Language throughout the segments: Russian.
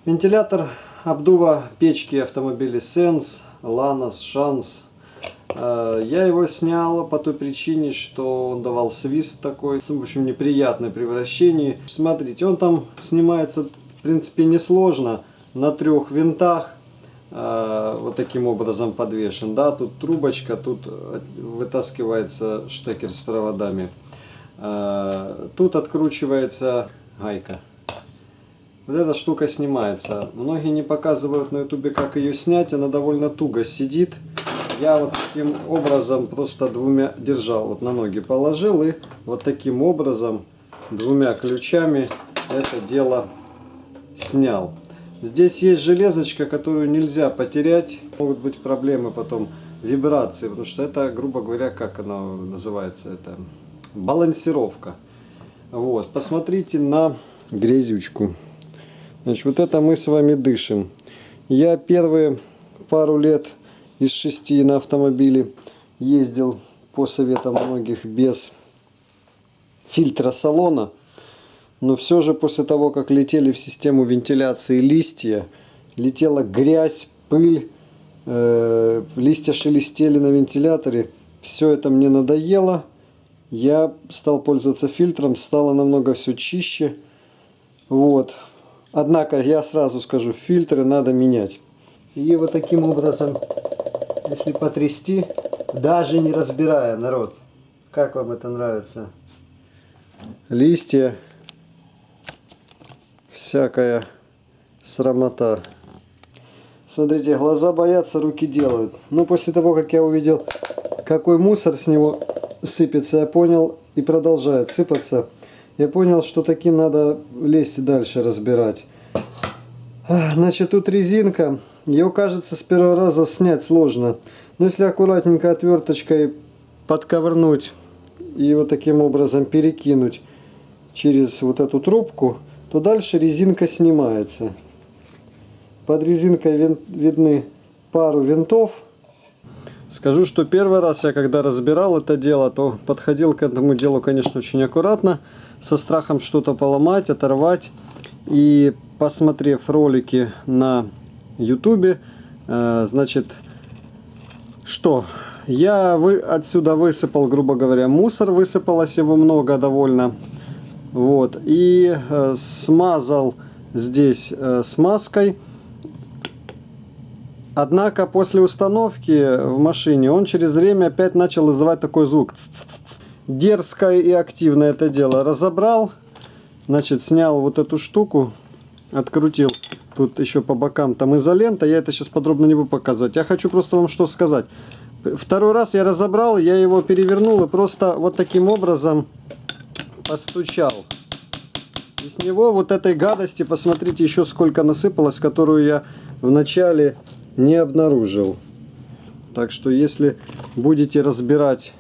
Вентилятор обдува печки автомобилей Сенс, Ланос, Шанс. Я его снял по той причине, что он давал свист такой, в общем, неприятное при вращении. Смотрите, он там снимается, в принципе, несложно, на 3 винтах, вот таким образом подвешен. Да, тут трубочка, тут вытаскивается штекер с проводами, тут откручивается гайка. Вот эта штука снимается. Многие не показывают на ютубе, как ее снять. Она довольно туго сидит. Я вот таким образом просто двумя держал, вот на ноги положил и вот таким образом 2 ключами это дело снял. Здесь есть железочка, которую нельзя потерять. Могут быть проблемы потом, вибрации, потому что это, грубо говоря, как она называется, это балансировка. Вот, посмотрите на грязючку. Значит, вот это мы с вами дышим. Я первые пару лет из 6 на автомобиле ездил по советам многих без фильтра салона. Но все же после того, как летели в систему вентиляции листья, летела грязь, пыль, листья шелестели на вентиляторе. Все это мне надоело. Я стал пользоваться фильтром, стало намного все чище. Вот. Однако я сразу скажу, фильтры надо менять. И вот таким образом, если потрясти, даже не разбирая, народ, как вам это нравится? Листья, всякая срамота. Смотрите, глаза боятся, руки делают. Но после того, как я увидел, какой мусор с него сыпется, я понял, и продолжает сыпаться. Я понял, что таки надо лезть дальше разбирать. Значит, тут резинка. Ее, кажется, с первого раза снять сложно. Но если аккуратненько отверточкой подковырнуть и вот таким образом перекинуть через вот эту трубку, то дальше резинка снимается. Под резинкой видны пару винтов. Скажу, что первый раз я когда разбирал это дело, то подходил к этому делу, конечно, очень аккуратно, со страхом что-то поломать, оторвать. И посмотрев ролики на ютубе, значит, что? Я отсюда высыпал, грубо говоря, мусор, высыпалось его много довольно. Вот. И смазал здесь смазкой. Однако после установки в машине он через время опять начал издавать такой звук. Дерзкое и активное это дело. Разобрал, значит, снял вот эту штуку, открутил. Тут еще по бокам там изолента. Я это сейчас подробно не буду показывать. Я хочу просто вам что сказать. Второй раз я разобрал, я его перевернул и просто вот таким образом постучал. И с него вот этой гадости, посмотрите, еще сколько насыпалось, которую я вначале не обнаружил. Так что если будете разбирать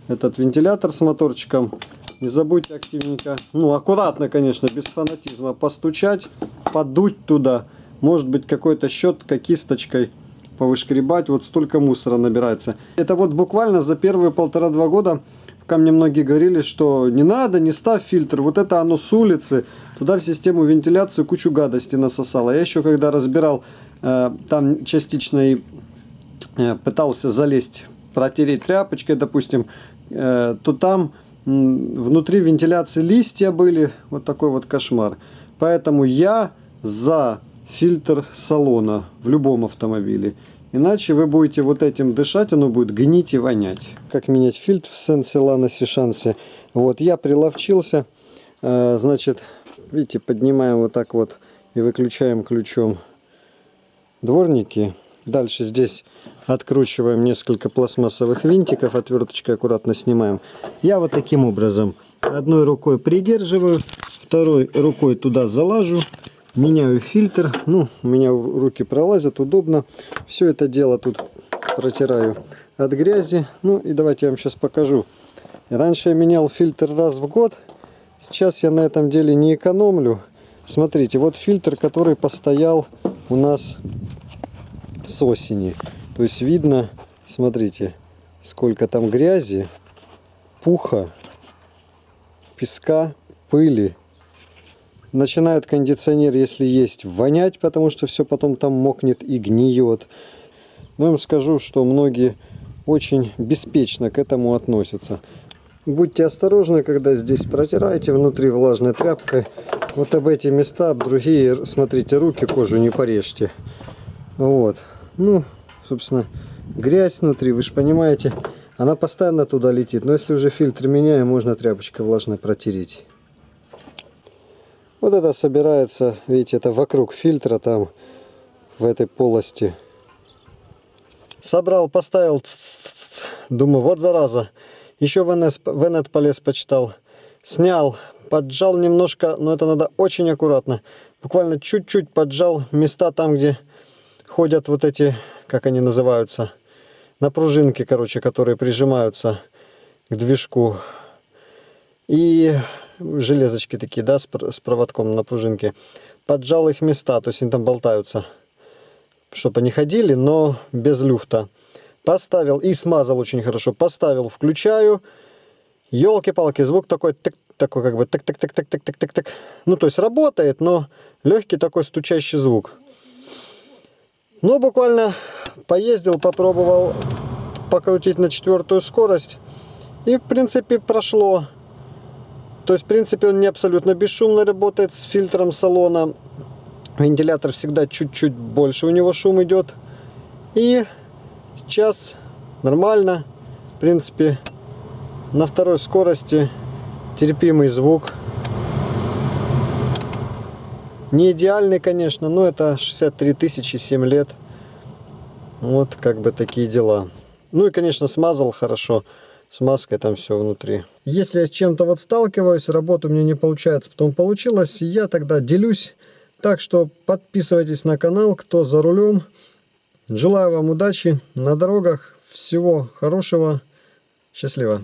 этот вентилятор с моторчиком, не забудьте активненько, ну аккуратно, конечно, без фанатизма, постучать, подуть туда. Может быть, какой-то щеткой, кисточкой повышкребать. Вот столько мусора набирается. Это вот буквально за первые 1,5-2 года, пока мне многие говорили, что не надо, не ставь фильтр. Вот это оно с улицы. Туда в систему вентиляции кучу гадости насосало. Я еще когда разбирал, там частично и пытался залезть, протереть тряпочкой, допустим, то там внутри вентиляции листья были. Вот такой вот кошмар. Поэтому я за фильтр салона в любом автомобиле. Иначе вы будете вот этим дышать, оно будет гнить и вонять. Как менять фильтр в Сенсе, Ланосе, Шансе. Вот я приловчился. Значит, видите, поднимаем вот так вот и выключаем ключом дворники. Дальше здесь откручиваем несколько пластмассовых винтиков, отверточкой аккуратно снимаем. Я вот таким образом одной рукой придерживаю, второй рукой туда залажу, меняю фильтр. Ну, у меня руки пролазят, удобно. Все это дело тут протираю от грязи. Ну и давайте я вам сейчас покажу. Раньше я менял фильтр раз в год. Сейчас я на этом деле не экономлю. Смотрите, вот фильтр, который постоял у нас с осени. То есть видно, смотрите, сколько там грязи, пуха, песка, пыли. Начинает кондиционер, если есть, вонять, потому что все потом там мокнет и гниет. Но я вам скажу, что многие очень беспечно к этому относятся. Будьте осторожны, когда здесь протираете внутри влажной тряпкой. Вот об эти места, об другие, смотрите, руки, кожу не порежьте. Вот. Ну, собственно, грязь внутри, вы же понимаете, она постоянно туда летит. Но если уже фильтр меняем, можно тряпочкой влажной протереть. Вот это собирается, видите, это вокруг фильтра там, в этой полости. Собрал, поставил, думаю, вот зараза. Еще в инет полез, почитал. Снял, поджал немножко, но это надо очень аккуратно. Буквально чуть-чуть поджал места там, где ходят вот эти, как они называются, на пружинки, короче, которые прижимаются к движку. И железочки такие, да, с проводком на пружинке. Поджал их места, то есть они там болтаются, чтобы они ходили, но без люфта. Поставил и смазал очень хорошо. Поставил, включаю. Елки-палки, звук такой, такой как бы так. Ну, то есть работает, но легкий такой стучащий звук. Ну, буквально поездил, попробовал покрутить на 4-ю скорость. И, в принципе, прошло. То есть, в принципе, он не абсолютно бесшумно работает с фильтром салона. Вентилятор всегда чуть-чуть больше у него шум идет. И сейчас нормально. В принципе, на 2-й скорости терпимый звук. Не идеальный, конечно, но это 63 тысячи, 7 лет. Вот как бы такие дела. Ну и, конечно, смазал хорошо. Смазкой там все внутри. Если я с чем-то вот сталкиваюсь, работа у меня не получается, потом получилось, я тогда делюсь. Так что подписывайтесь на канал, кто за рулем. Желаю вам удачи на дорогах. Всего хорошего. Счастливо.